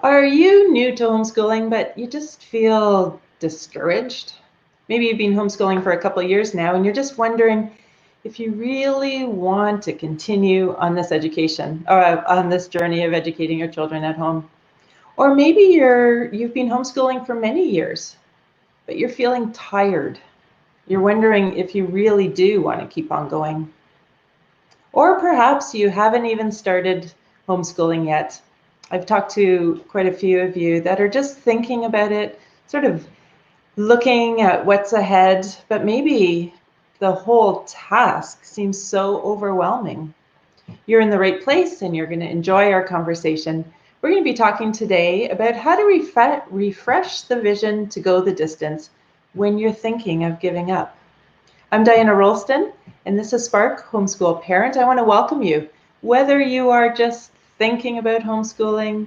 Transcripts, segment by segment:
Are you new to homeschooling, but you just feel discouraged? Maybe you've been homeschooling for a couple of years now, and you're just wondering if you really want to continue on this education, or on this journey of educating your children at home. Or maybe you've been homeschooling for many years, but you're feeling tired. You're wondering if you really do want to keep on going. Or perhaps you haven't even started homeschooling yet. I've talked to quite a few of you that are just thinking about it, sort of looking at what's ahead, but maybe the whole task seems so overwhelming. You're in the right place and you're going to enjoy our conversation. We're going to be talking today about how to refresh the vision to go the distance when you're thinking of giving up. I'm Diana Rolston, and this is Spark Homeschool Parent. I want to welcome you. Whether you are just thinking about homeschooling,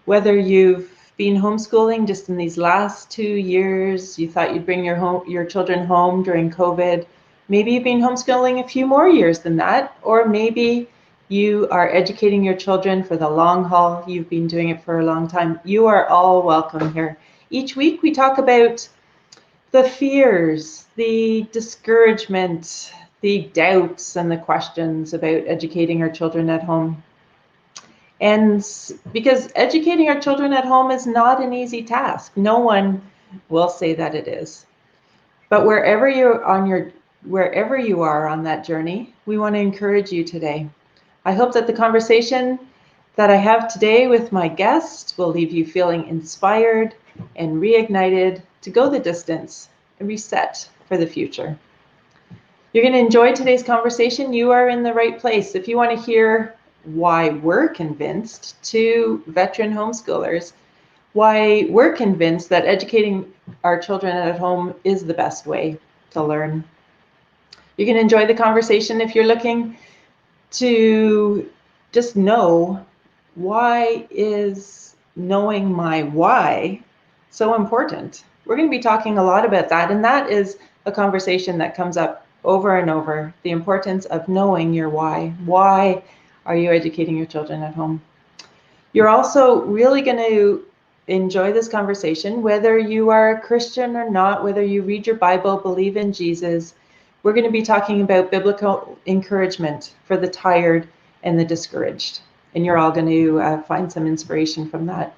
whether you've been homeschooling just in these last 2 years, you thought you'd bring your children home during COVID, maybe you've been homeschooling a few more years than that, or maybe you are educating your children for the long haul, you've been doing it for a long time. You are all welcome here. Each week we talk about the fears, the discouragement, the doubts, and the questions about educating our children at home. And because educating our children at home is not an easy task, no one will say that it is. But wherever you are on that journey, we want to encourage you today. I hope that the conversation that I have today with my guest will leave you feeling inspired and reignited to go the distance and reset for the future. You're going to enjoy today's conversation. You are in the right place. If you want to hear why we're convinced, to veteran homeschoolers, why we're convinced that educating our children at home is the best way to learn. You can enjoy the conversation if you're looking to just know, why is knowing my why so important? We're going to be talking a lot about that, and that is a conversation that comes up over and over, the importance of knowing your why. Why are you educating your children at home? You're also really going to enjoy this conversation, whether you are a Christian or not, whether you read your Bible, believe in Jesus. We're going to be talking about biblical encouragement for the tired and the discouraged. And you're all going to find some inspiration from that.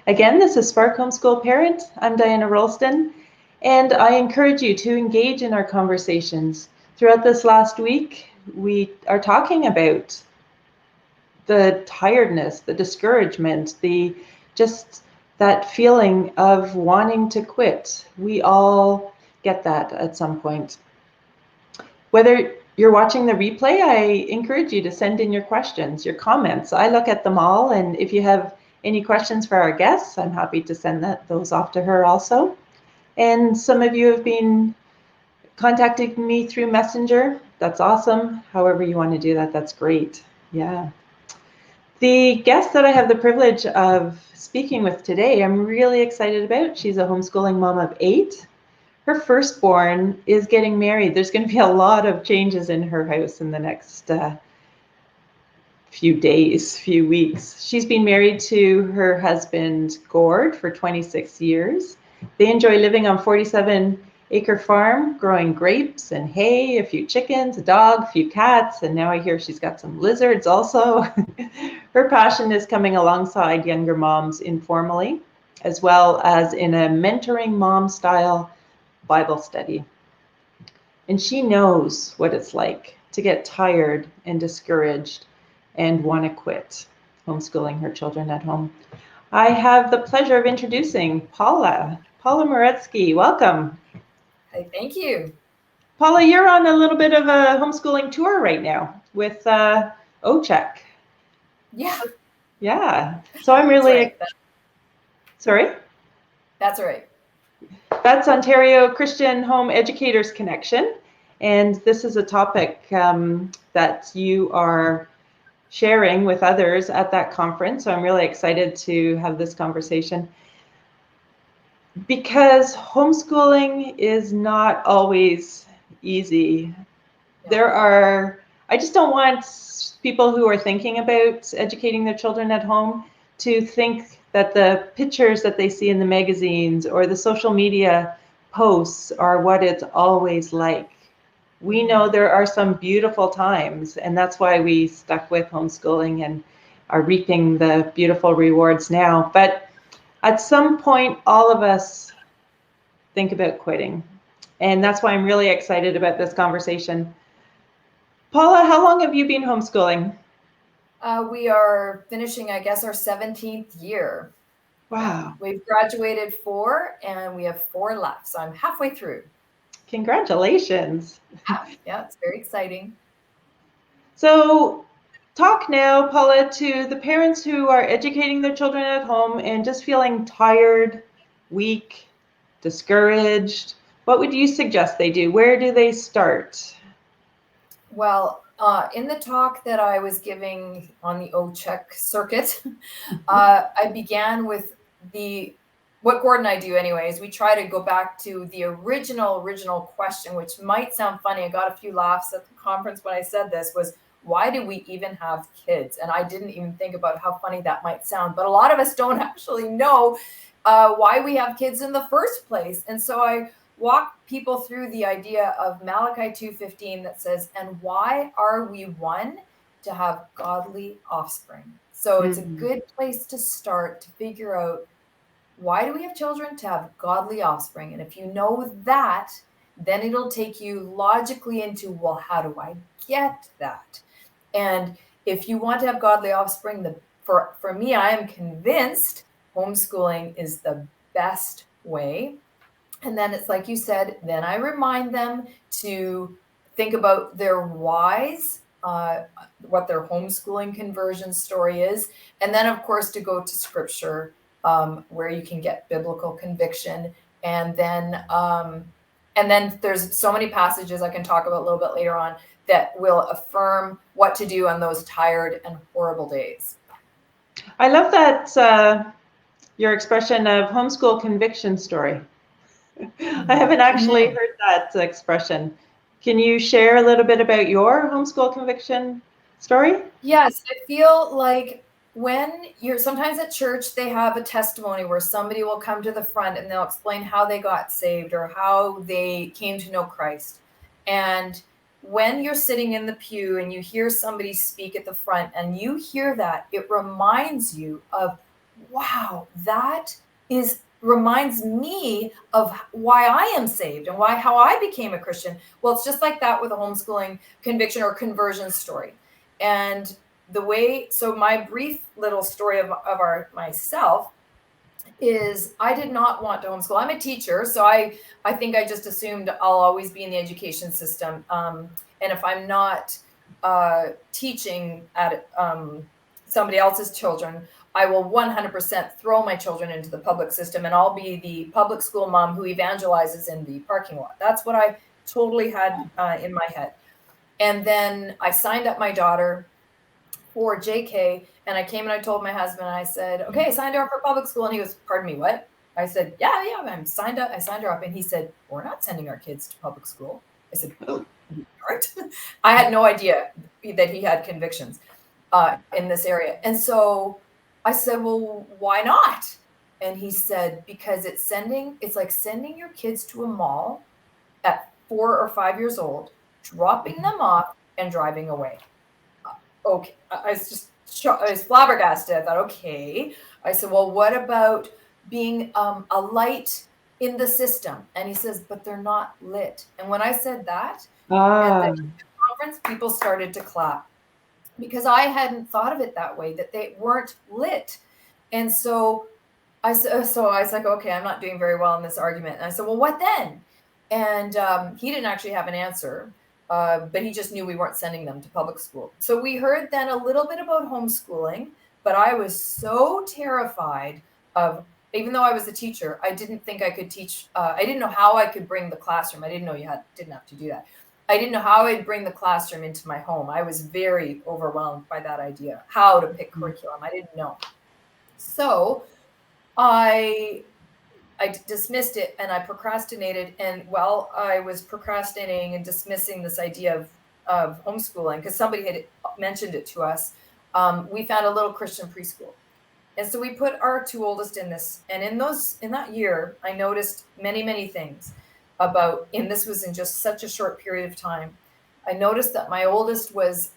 Again, this is Spark Homeschool Parent. I'm Diana Rolston, and I encourage you to engage in our conversations. Throughout this last week, we are talking about the tiredness, the discouragement, just that feeling of wanting to quit. We all get that at some point. Whether you're watching the replay, I encourage you to send in your questions, your comments. I look at them all, and if you have any questions for our guests, I'm happy to send those off to her also. And some of you have been contacting me through Messenger. That's awesome. However you want to do that, that's great. Yeah. The guest that I have the privilege of speaking with today, I'm really excited about. She's a homeschooling mom of 8. Her firstborn is getting married. There's going to be a lot of changes in her house in the next few days, few weeks. She's been married to her husband, Gord, for 26 years. They enjoy living on 47-acre farm, growing grapes and hay, a few chickens, a dog, a few cats, and now I hear she's got some lizards also. Her passion is coming alongside younger moms informally, as well as in a mentoring mom style Bible study. And she knows what it's like to get tired and discouraged and want to quit homeschooling her children at home. I have the pleasure of introducing Paula Moretsky. Welcome. Hey, thank you. Paula, you're on a little bit of a homeschooling tour right now with OCHEC. Yeah. Yeah. So I'm That's really right. sorry? That's right. That's Ontario Christian Home Educators Connection. And this is a topic that you are sharing with others at that conference. So I'm really excited to have this conversation, because homeschooling is not always easy. I just don't want people who are thinking about educating their children at home to think that the pictures that they see in the magazines or the social media posts are what it's always like. We know there are some beautiful times, and that's why we stuck with homeschooling and are reaping the beautiful rewards now. But at some point, all of us think about quitting. And that's why I'm really excited about this conversation. Paula, how long have you been homeschooling? We are finishing, I guess, our 17th year. Wow. We've graduated 4 and we have 4 left. So I'm halfway through. Congratulations. Yeah, it's very exciting. So talk now, Paula, to the parents who are educating their children at home and just feeling tired, weak, discouraged. What would you suggest they do? Where do they start? Well, in the talk that I was giving on the O-Check circuit, I began with what Gordon and I do anyways. We try to go back to the original question, which might sound funny. I got a few laughs at the conference when I said this, was why do we even have kids? And I didn't even think about how funny that might sound, but a lot of us don't actually know why we have kids in the first place. And so I walk people through the idea of Malachi 2:15 that says, and why are we one? To have godly offspring. So it's a good place to start to figure out, why do we have children? To have godly offspring. And if you know that, then it'll take you logically into, well, how do I get that? And if you want to have godly offspring, for me, I am convinced homeschooling is the best way. And then it's like you said, then I remind them to think about their whys, what their homeschooling conversion story is. And then, of course, to go to scripture, where you can get biblical conviction. And then there's so many passages I can talk about a little bit later on that will affirm what to do on those tired and horrible days. I love that your expression of homeschool conviction story. I haven't actually heard that expression. Can you share a little bit about your homeschool conviction story? Yes, I feel like when you're sometimes at church, they have a testimony where somebody will come to the front and they'll explain how they got saved or how they came to know Christ. And when you're sitting in the pew and you hear somebody speak at the front and you hear that, it reminds you of, wow, that reminds me of why I am saved and how I became a Christian. Well, it's just like that with a homeschooling conviction or conversion story. And so my brief little story of myself is, I did not want to homeschool. I'm a teacher, so I think I just assumed I'll always be in the education system. And if I'm not teaching at somebody else's children, I will 100% throw my children into the public system, and I'll be the public school mom who evangelizes in the parking lot. That's what I totally had in my head. And then I signed up my daughter for JK, and I came and I told my husband, I said, okay, I signed her up for public school. And he goes, pardon me, what? I said, yeah, I'm signed up. I signed her up. And he said, we're not sending our kids to public school. I said, oh, aren't? I had no idea that he had convictions in this area. And so I said, well, why not? And he said, because it's like sending your kids to a mall at 4 or 5 years old, dropping them off and driving away. Okay. I was flabbergasted. I thought, okay. I said, well, what about being a light in the system? And he says, but they're not lit. And when I said that at the conference, people started to clap, because I hadn't thought of it that way, that they weren't lit. And so I was like, okay, I'm not doing very well in this argument. And I said, well, what then? And he didn't actually have an answer, but he just knew we weren't sending them to public school. So we heard then a little bit about homeschooling, but I was so terrified of, even though I was a teacher, I didn't think I could teach. I didn't know how I could bring the classroom. I didn't know didn't have to do that. I didn't know how I'd bring the classroom into my home. I was very overwhelmed by that idea, how to pick curriculum. I didn't know. So I dismissed it and I procrastinated. And while I was procrastinating and dismissing this idea of homeschooling, because somebody had mentioned it to us, we found a little Christian preschool. And so we put our two oldest in this. And in that year, I noticed many things about, and this was in just such a short period of time. I noticed that my oldest was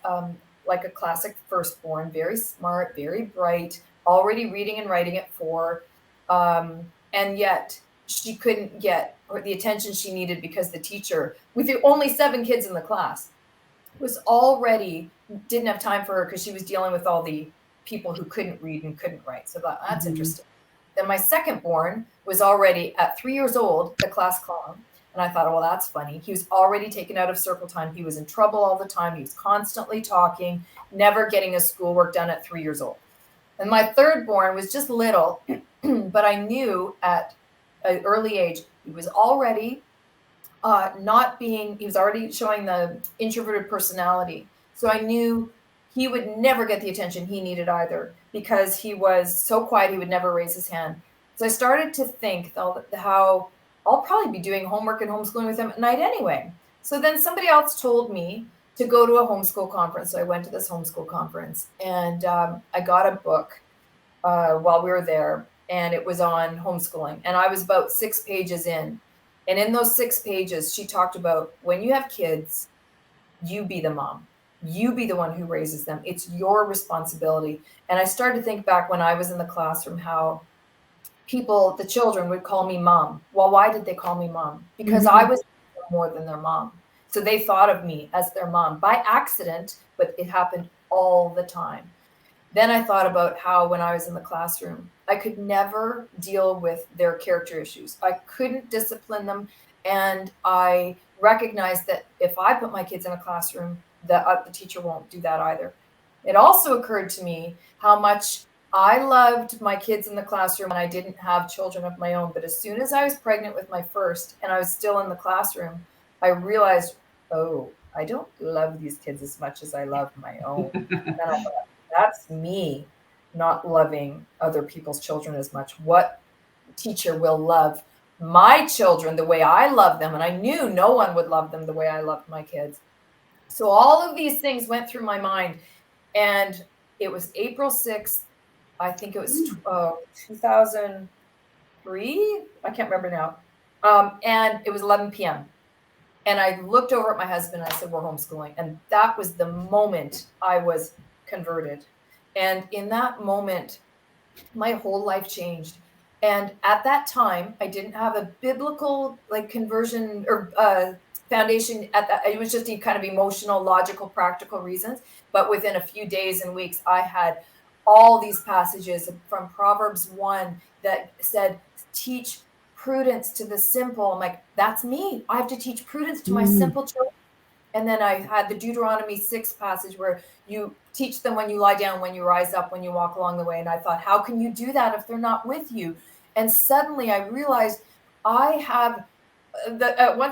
like a classic firstborn, very smart, very bright, already reading and writing at 4. And yet she couldn't get the attention she needed because the teacher, with the only 7 kids in the class, was already didn't have time for her because she was dealing with all the people who couldn't read and couldn't write. So that's interesting. Then my second born was already at 3 years old, the class clown. And I thought, well, that's funny. He was already taken out of circle time. He was in trouble all the time. He was constantly talking, never getting his schoolwork done at 3 years old. And my third born was just little, but I knew at an early age, he was already he was already showing the introverted personality. So I knew he would never get the attention he needed either, because he was so quiet, he would never raise his hand. So I started to think how I'll probably be doing homework and homeschooling with him at night anyway. So then somebody else told me to go to a homeschool conference. So I went to this homeschool conference, and I got a book while we were there, and it was on homeschooling. And I was about 6 pages in. And in those 6 pages, she talked about, when you have kids, you be the mom. You be the one who raises them. It's your responsibility. And I started to think back when I was in the classroom, how the children would call me mom. Well, why did they call me mom? Because I was more than their mom. So they thought of me as their mom by accident, but it happened all the time. Then I thought about how when I was in the classroom, I could never deal with their character issues. I couldn't discipline them. And I recognized that if I put my kids in a classroom, the teacher won't do that either. It also occurred to me how much I loved my kids in the classroom when I didn't have children of my own. But as soon as I was pregnant with my first and I was still in the classroom, I realized, oh, I don't love these kids as much as I love my own. And I thought, that's me not loving other people's children as much. What teacher will love my children the way I love them? And I knew no one would love them the way I loved my kids. So all of these things went through my mind. And it was April 6th. I think it was 2003. I can't remember now. And it was 11 p.m. And I looked over at my husband and I said, we're homeschooling. And that was the moment I was converted. And in that moment, my whole life changed. And at that time, I didn't have a biblical conversion or foundation at that. It was just kind of emotional, logical, practical reasons. But within a few days and weeks, I had all these passages from Proverbs 1 that said, teach prudence to the simple. I'm like, that's me. I have to teach prudence to my simple children. And then I had the Deuteronomy 6 passage where you teach them when you lie down, when you rise up, when you walk along the way. And I thought, how can you do that if they're not with you? And suddenly I realized once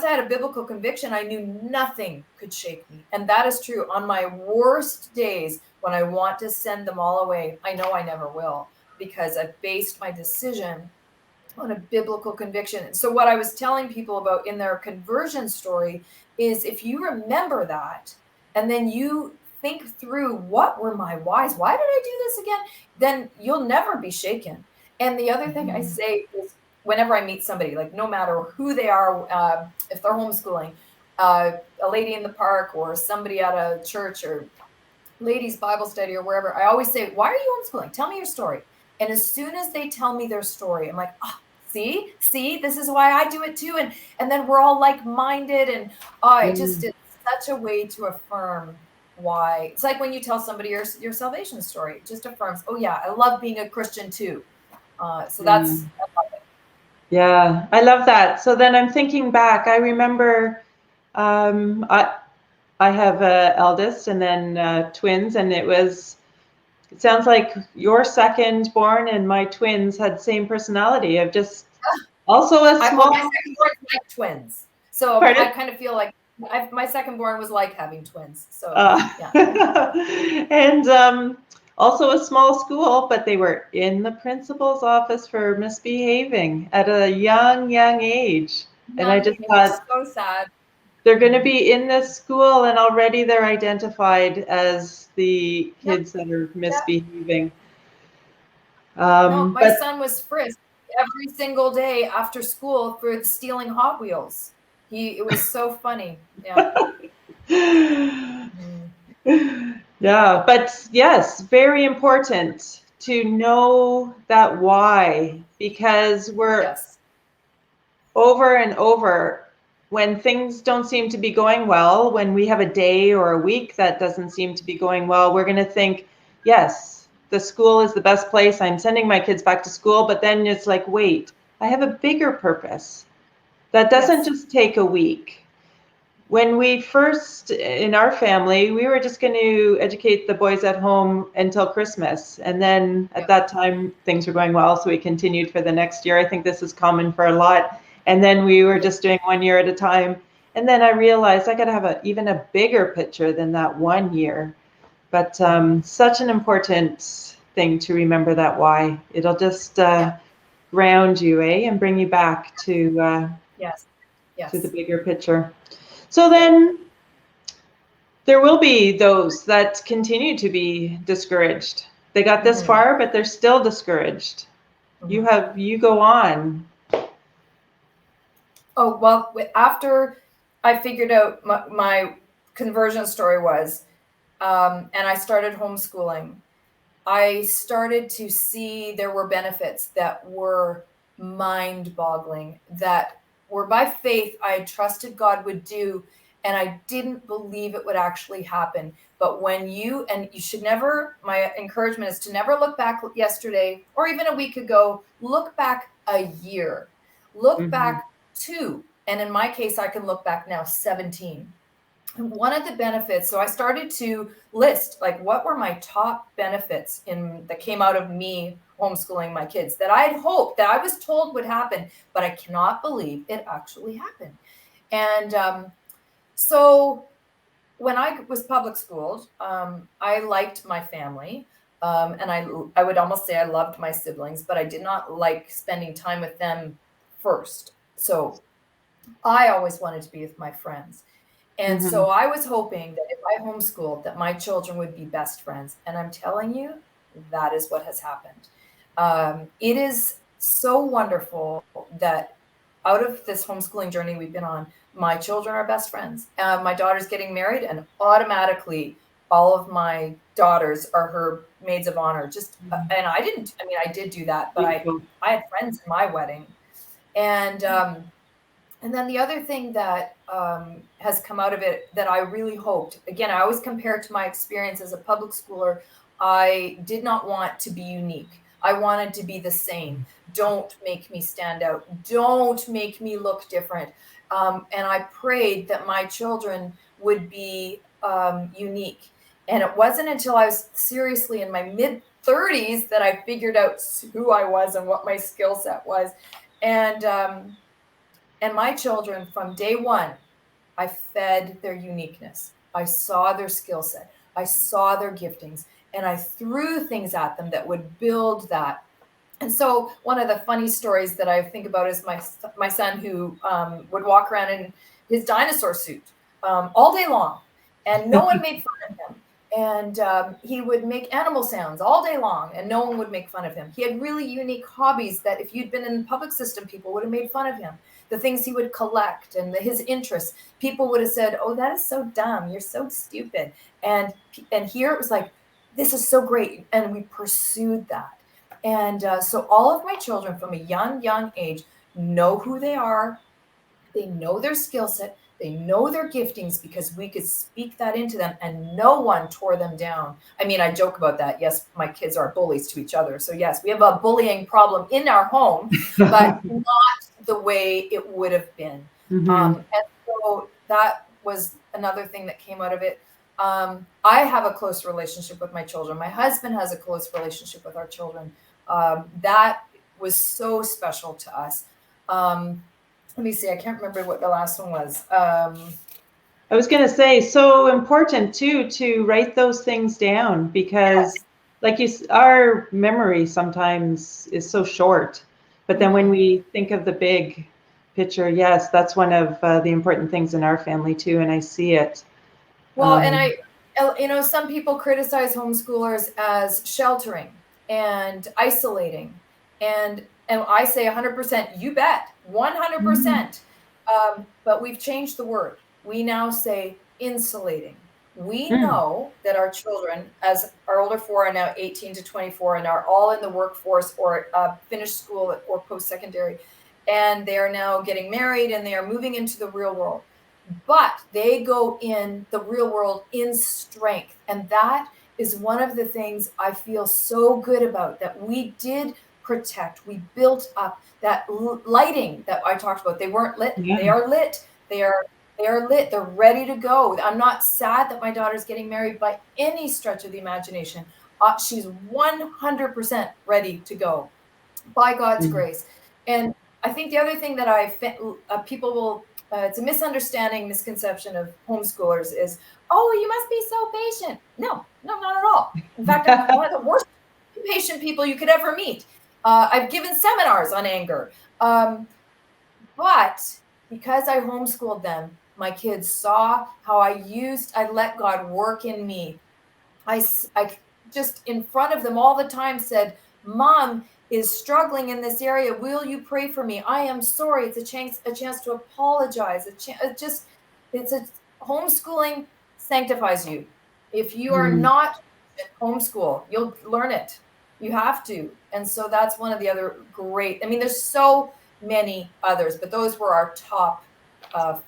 I had a biblical conviction, I knew nothing could shake me. And that is true. On my worst days, when I want to send them all away, I know I never will, because I've based my decision on a biblical conviction. So what I was telling people about in their conversion story is, if you remember that, and then you think through, what were my whys? Why did I do this again? Then you'll never be shaken. And the other thing I say is, whenever I meet somebody, no matter who they are, if they're homeschooling, a lady in the park or somebody at a church or ladies' Bible study or wherever, I always say, why are you homeschooling? Tell me your story. And as soon as they tell me their story, I'm like, see, this is why I do it too. And then we're all like-minded. And it's such a way to affirm why. It's like when you tell somebody your salvation story, it just affirms, oh yeah, I love being a Christian too. So that's, I love it. Yeah, I love that. So then I'm thinking back, I remember I have eldest and then twins, and it sounds like your second born and my twins had same personality of just also a small. My second born is like twins. So Pardon? I kind of feel like my second born was like having twins. So yeah. And also a small school, but they were in the principal's office for misbehaving at a young age. And I just thought, so sad. They're going to be in this school and already they're identified as the kids that are misbehaving. No, my But son was frisked every single day after school for stealing Hot Wheels. It was so funny. Yeah. Mm. yeah, but yes, very important to know that why, because we're Yes. over and over when things don't seem to be going well, when we have a day or a week that doesn't seem to be going well, we're going to think, yes, the school is the best place. I'm sending my kids back to school. But then it's like, wait, I have a bigger purpose that doesn't Yes. just take a week. When we first, in our family, we were just going to educate the boys at home until Christmas. And then at Yeah. that time, things were going well. So we continued for the next year. I think this is common for a lot. And then we were just doing 1 year at a time. And then I realized I got to have even a bigger picture than that 1 year. But such an important thing to remember that why. It'll just Yeah. ground you, and bring you back Yes. to the Yes. bigger picture. So then there will be those that continue to be discouraged. They got this Mm-hmm. far, but they're still discouraged. Mm-hmm. You go on. Oh, well, after I figured out my conversion story was, and I started homeschooling, I started to see there were benefits that were mind boggling, that were by faith I trusted God would do, and I didn't believe it would actually happen. But and you should never, my encouragement is to never look back yesterday or even a week ago, look back a year, look Mm-hmm. back two. And in my case, I can look back now 17. One of the benefits, so I started to list like what were my top benefits that came out of me homeschooling my kids that I'd hoped, that I was told would happen, but I cannot believe it actually happened. And so when I was public schooled, I liked my family. And I would almost say I loved my siblings, but I did not like spending time with them first. So I always wanted to be with my friends. And Mm-hmm. so I was hoping that if I homeschooled, that my children would be best friends. And I'm telling you, that is what has happened. It is so wonderful that out of this homeschooling journey we've been on, my children are best friends. My daughter's getting married, and automatically, all of my daughters are her maids of honor. And I didn't. I mean, I did do that, but Beautiful. I had friends in my wedding, and and then the other thing that has come out of it that I really hoped, again, I always compare it to my experience as a public schooler. I did not want to be unique. I wanted to be the same. Don't make me stand out. Don't make me look different. And I prayed that my children would be unique. And it wasn't until I was seriously in my mid 30s that I figured out who I was and what my skill set was. And and my children, from day one, I fed their uniqueness. I saw their skill set. I saw their giftings, and I threw things at them that would build that. And so, one of the funny stories that I think about is my son who would walk around in his dinosaur suit all day long, and no one made fun of him. And he would make animal sounds all day long, and no one would make fun of him. He had really unique hobbies that, if you'd been in the public system, people would have made fun of him. The things he would collect and his interests, people would have said, "Oh, that is so dumb. You're so stupid." And here it was like, "This is so great," and we pursued that. And so all of my children from a young age know who they are. They know their skill set. They know their giftings because we could speak that into them, and no one tore them down. I mean, I joke about that. Yes, my kids are bullies to each other. So yes, we have a bullying problem in our home, but not the way it would have been. Mm-hmm. And so that was another thing that came out of it. I have a close relationship with my children. My husband has a close relationship with our children. That was so special to us. Let me see. I can't remember what the last one was. I was going to say, so important too to write those things down because, Yes. like our memory sometimes is so short. But then when Mm-hmm. we think of the big picture, yes, that's one of the important things in our family too, and I see it. Well, and some people criticize homeschoolers as sheltering. and isolating. And I say 100%, you bet, 100%. But we've changed the word. We now say insulating. We Mm. know that our children, as our older four are now 18 to 24 and are all in the workforce or finished school or post-secondary, and they are now getting married and they are moving into the real world. But they go in the real world in strength. And that is one of the things I feel so good about, that we did protect. We built up that lighting that I talked about. They weren't lit. Yeah. They are lit. They are lit. They're ready to go. I'm not sad that my daughter's getting married by any stretch of the imagination. She's 100% ready to go by God's Mm. grace. And I think the other thing that people will, it's a misunderstanding, misconception of homeschoolers is, oh, you must be so patient. No, not at all. In fact, I'm one of the worst impatient people you could ever meet. I've given seminars on anger. But because I homeschooled them, my kids saw how I let God work in me. I just in front of them all the time said, Mom is struggling in this area. Will you pray for me? I am sorry. It's a chance to apologize. It's a homeschooling sanctifies you. If you are Mm. not homeschool, you'll learn it. You have to. And so that's one of the other great, I mean, there's so many others, but those were our top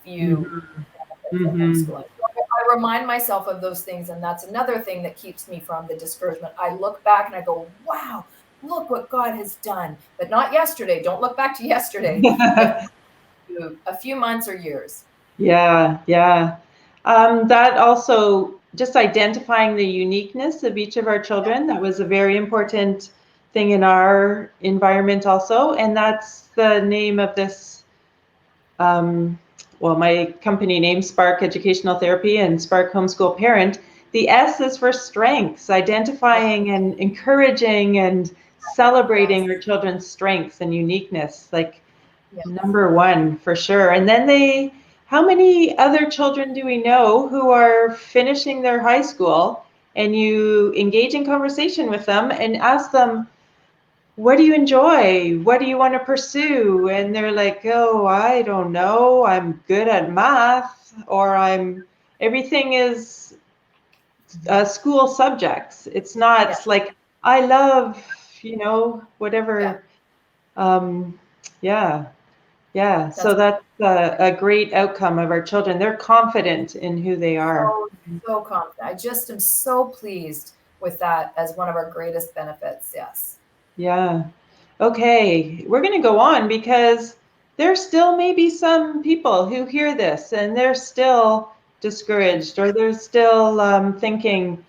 few Mhm. benefits of Mhm. homeschooling. I remind myself of those things, and that's another thing that keeps me from the discouragement. I look back and I go, wow, look what God has done. But not yesterday. Don't look back to yesterday, but a few months or years. Yeah, yeah. That also, just identifying the uniqueness of each of our children, that was a very important thing in our environment also. And that's the name of this, um, well, my company name, Spark Educational Therapy and Spark Homeschool Parent. The S is for strengths, Yeah. identifying and encouraging and Yes. celebrating our children's strengths and uniqueness. Like, Yeah. number one, for sure. And then how many other children do we know who are finishing their high school and you engage in conversation with them and ask them, what do you enjoy? What do you want to pursue? And they're like, oh, I don't know. I'm good at math, or everything is school subjects. It's Yeah. not like, I love, Yeah. whatever. Um, yeah. Yeah, so That's that's a great outcome of our children. They're confident in who they are. so, so confident. I just am so pleased with that as one of our greatest benefits. Yes. Yeah. Okay, we're going to go on because there still may be some people who hear this and they're still discouraged, or they're still thinking,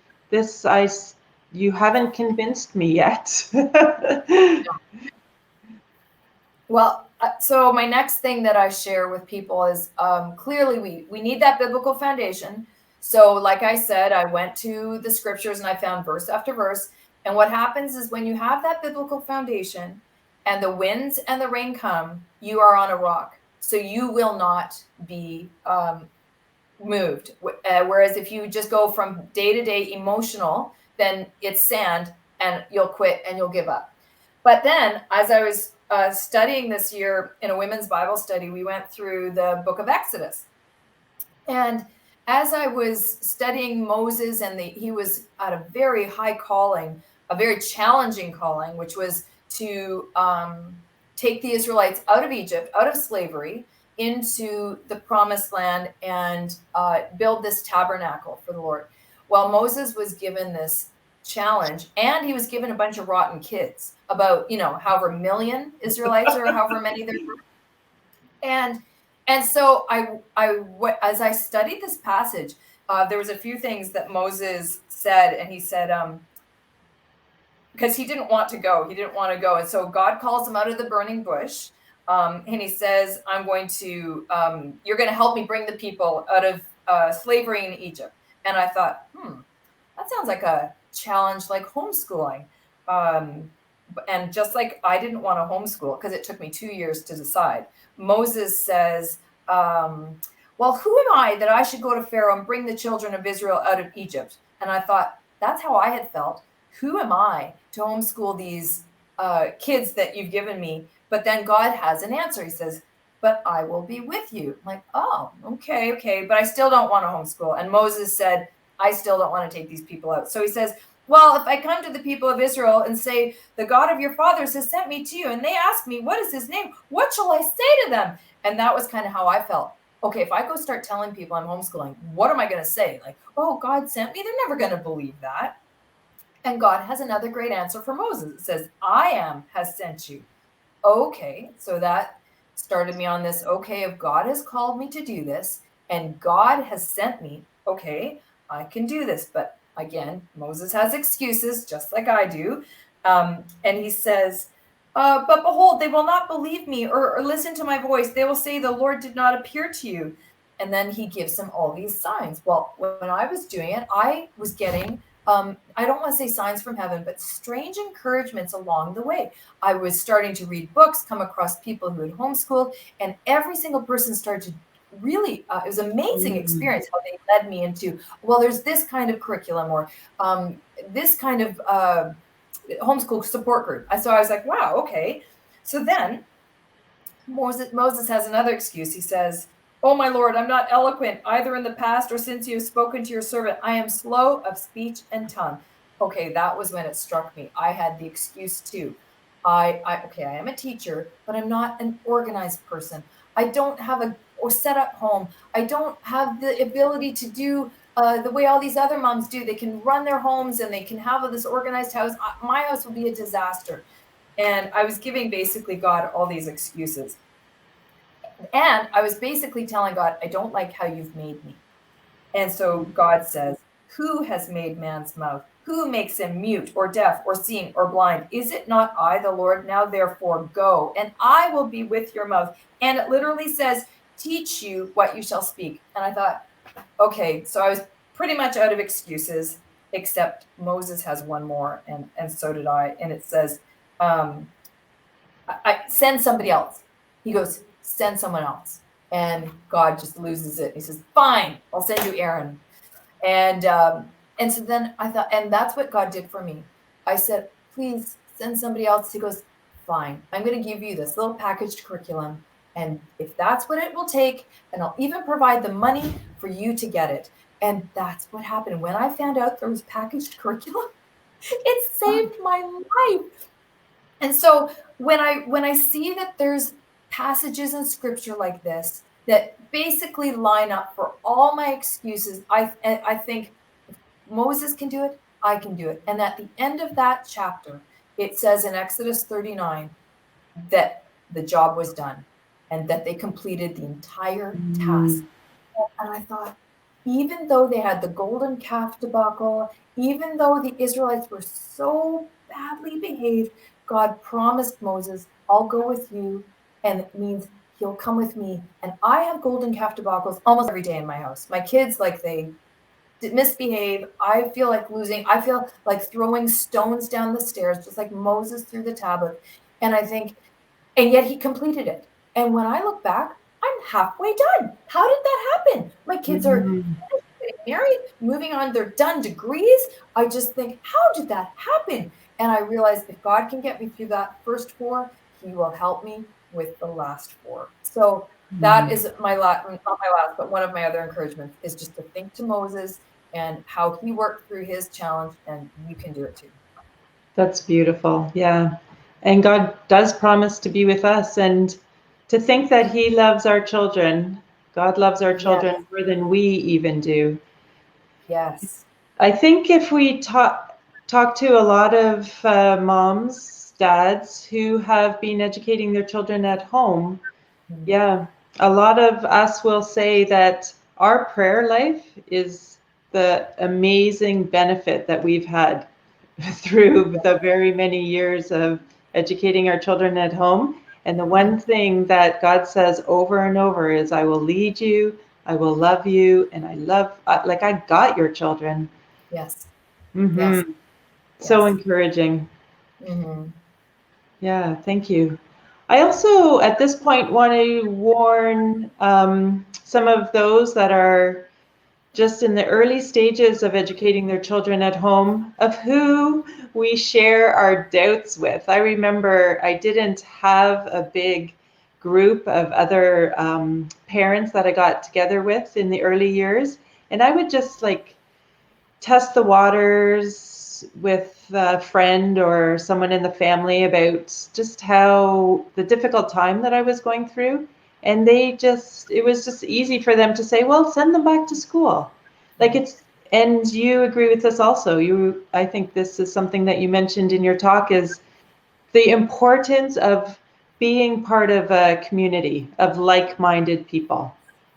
you haven't convinced me yet. Well, so my next thing that I share with people is clearly we need that biblical foundation. So, like I said, I went to the scriptures and I found verse after verse. And what happens is when you have that biblical foundation and the winds and the rain come, you are on a rock. So you will not be moved. Whereas if you just go from day to day emotional, then it's sand and you'll quit and you'll give up. But then, as I was studying this year in a women's Bible study, we went through the book of Exodus. And as I was studying Moses, and he was at a very high calling, a very challenging calling, which was to take the Israelites out of Egypt, out of slavery, into the promised land and build this tabernacle for the Lord. Well, Moses was given this challenge, and he was given a bunch of rotten kids, about however million Israelites or however many there were. And so as I studied this passage, there was a few things that Moses said, and he said, because he didn't want to go, and so God calls him out of the burning bush, and he says, "I'm going to, you're going to help me bring the people out of slavery in Egypt." And I thought, that sounds like a challenge, like homeschooling. And just like I didn't want to homeschool because it took me 2 years to decide, Moses says, well, who am I that I should go to Pharaoh and bring the children of Israel out of Egypt? And I thought, that's how I had felt. who am I to homeschool these kids that you've given me? But then God has an answer. He says, but I will be with you. I'm like, oh, okay. But I still don't want to homeschool. And Moses said, I still don't want to take these people out. So he says, well, if I come to the people of Israel and say, the God of your fathers has sent me to you, and they ask me, what is his name? What shall I say to them? And that was kind of how I felt. Okay, if I go start telling people I'm homeschooling, what am I going to say? Like, oh, God sent me? They're never going to believe that. And God has another great answer for Moses. It says, I am has sent you. Okay, so that started me on this. Okay, if God has called me to do this and God has sent me, okay, I can do this. But again, Moses has excuses, just like I do. And he says, but behold, they will not believe me or listen to my voice. They will say, the Lord did not appear to you. And then he gives him all these signs. Well, when I was doing it, I was getting I don't want to say signs from heaven, but strange encouragements along the way. I was starting to read books, come across people who had homeschooled, and every single person started to really, it was an amazing experience how they led me into, well, there's this kind of curriculum or this kind of homeschool support group. So I was like, wow, okay. So then Moses has another excuse. He says, oh, my Lord, I'm not eloquent either in the past or since you have spoken to your servant. I am slow of speech and tongue. Okay, that was when it struck me. I had the excuse too. I am a teacher, but I'm not an organized person. I don't have a or set up home. I don't have the ability to do the way all these other moms do. They can run their homes and they can have this organized house. My house will be a disaster. And I was giving basically God all these excuses. And I was basically telling God, I don't like how you've made me. And so God says, who has made man's mouth? Who makes him mute or deaf or seeing or blind? Is it not I, the Lord? Now therefore go, and I will be with your mouth. And it literally says, teach you what you shall speak. And I thought, okay, so I was pretty much out of excuses, except Moses has one more, and so did I. And it says, I send somebody else. He goes, send someone else. And God just loses it. He says, fine, I'll send you Aaron. And so then I thought, and that's what God did for me. I said, please send somebody else. He goes, fine, I'm going to give you this little packaged curriculum. And if that's what it will take, and I'll even provide the money for you to get it. And that's what happened. When I found out there was packaged curriculum, it saved my life. And so when I see that there's passages in scripture like this that basically line up for all my excuses, I think if Moses can do it, I can do it. And at the end of that chapter, it says in Exodus 39 that the job was done and that they completed the entire task. And I thought, even though they had the golden calf debacle, even though the Israelites were so badly behaved, God promised Moses, I'll go with you. And it means he'll come with me. And I have golden calf debacles almost every day in my house. My kids, like they misbehave. I feel like losing. I feel like throwing stones down the stairs, just like Moses threw the tablet. And I think, and yet he completed it. And when I look back, I'm halfway done. How did that happen? My kids are getting married, moving on, they're done degrees. I just think, how did that happen? And I realized if God can get me through that first 4, he will help me with the last 4. So that is my last, not my last, but one of my other encouragements is just to think to Moses and how he worked through his challenge, and you can do it too. That's beautiful. Yeah. And God does promise to be with us, and to think that he loves our children. God loves our children more than we even do. Yes. I think if we talk to a lot of moms, dads who have been educating their children at home, yeah, a lot of us will say that our prayer life is the amazing benefit that we've had through the very many years of educating our children at home. And the one thing that God says over and over is, I will lead you, I will love you, and I got your children. Yes. Mm-hmm. Yes. So encouraging. Mm-hmm. Yeah, thank you. I also, at this point, want to warn some of those that are just in the early stages of educating their children at home, of who we share our doubts with. I remember I didn't have a big group of other parents that I got together with in the early years, and I would just like test the waters with a friend or someone in the family about just how the difficult time that I was going through. And it was just easy for them to say, well, send them back to school. Like and you agree with this also. I think this is something that you mentioned in your talk, is the importance of being part of a community of like-minded people.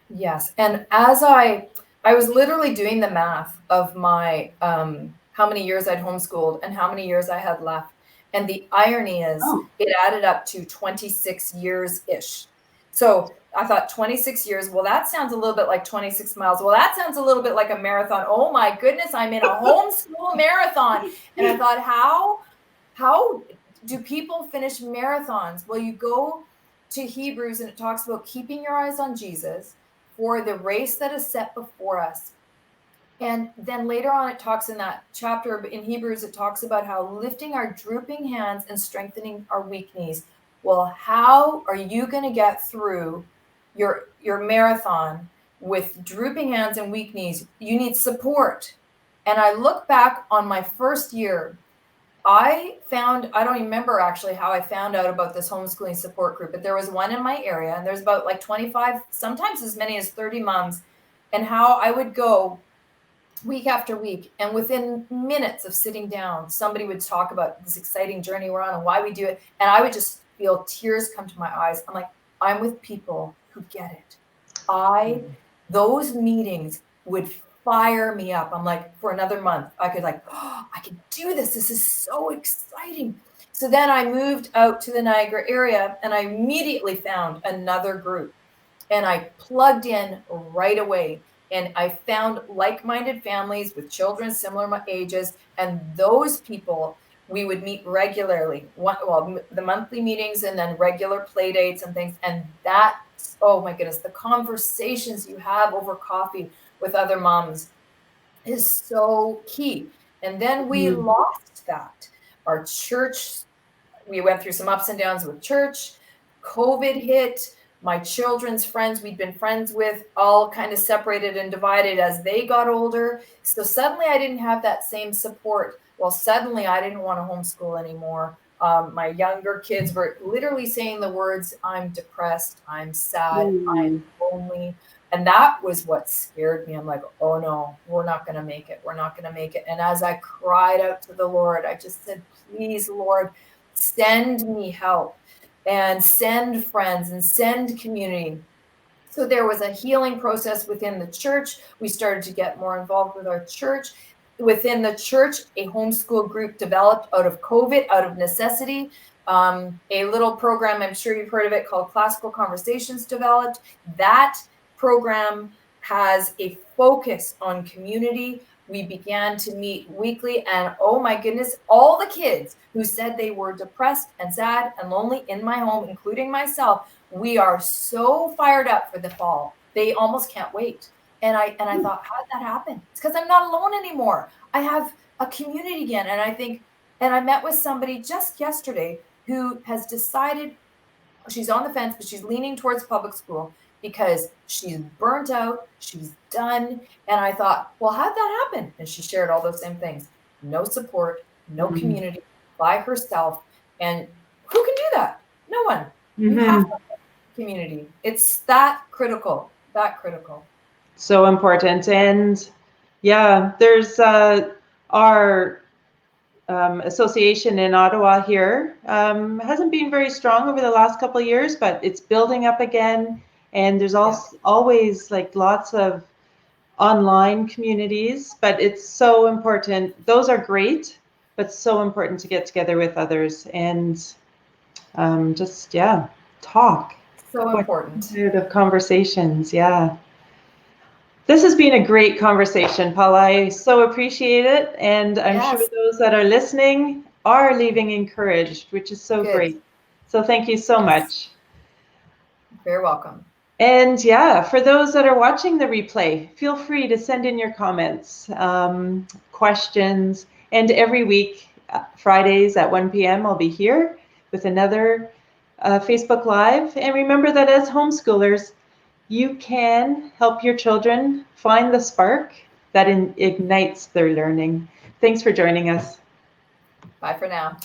Yes. And as I was literally doing the math of my how many years I'd homeschooled and how many years I had left. And the irony is it added up to 26 years-ish. So I thought 26 years, well, that sounds a little bit like 26 miles. Well, that sounds a little bit like a marathon. Oh my goodness, I'm in a homeschool marathon. And I thought, how do people finish marathons? Well, you go to Hebrews and it talks about keeping your eyes on Jesus for the race that is set before us. And then later on, it talks in that chapter in Hebrews, it talks about how lifting our drooping hands and strengthening our weak knees. Well, how are you going to get through your marathon with drooping hands and weak knees? You need support. And I look back on my first year, I don't remember actually how I found out about this homeschooling support group, but there was one in my area, and there's about like 25, sometimes as many as 30 moms, and how I would go week after week. And within minutes of sitting down, somebody would talk about this exciting journey we're on and why we do it. And I would just feel tears come to my eyes. I'm like, I'm with people who get it. Those meetings would fire me up. I'm like, for another month, I could I can do this. This is so exciting. So then I moved out to the Niagara area and I immediately found another group and I plugged in right away. And I found like-minded families with children similar ages. And those people, we would meet regularly. The monthly meetings and then regular play dates and things. And that, oh my goodness, the conversations you have over coffee with other moms is so key. And then we lost that. Our church, we went through some ups and downs with church. COVID hit. My children's friends we'd been friends with all kind of separated and divided as they got older. So suddenly I didn't have that same support. Well, suddenly I didn't want to homeschool anymore. My younger kids were literally saying the words, I'm depressed, I'm sad, I'm lonely. And that was what scared me. I'm like, oh no, we're not going to make it. We're not going to make it. And as I cried out to the Lord, I just said, please, Lord, send me help and send friends and send community. So there was a healing process within the church. We started to get more involved with our church. Within the church, a homeschool group developed out of COVID, out of necessity. A little program, I'm sure you've heard of it, called Classical Conversations developed. That program has a focus on community. We began to meet weekly, and oh my goodness, all the kids who said they were depressed and sad and lonely in my home, including myself, we are so fired up for the fall. They almost can't wait. And I thought, how did that happen? It's because I'm not alone anymore. I have a community again. And I met with somebody just yesterday who has decided she's on the fence, but she's leaning towards public school because she's burnt out, she's done. And I thought, well, how'd that happen? And she shared all those same things. No support, no community, by herself. And who can do that? No one. You have to have community. It's that critical, So important. And yeah, there's our association in Ottawa here hasn't been very strong over the last couple of years, but it's building up again. And there's also always like lots of online communities, but it's so important. Those are great, but so important to get together with others and talk. So important. Of conversations, yeah. This has been a great conversation, Paula. I so appreciate it. And I'm sure those that are listening are leaving encouraged, which is so great. So thank you so much. Very welcome. And yeah, for those that are watching the replay, feel free to send in your comments, questions, and every week, Fridays at 1 p.m., I'll be here with another Facebook Live. And remember that as homeschoolers, you can help your children find the spark that ignites their learning. Thanks for joining us. Bye for now.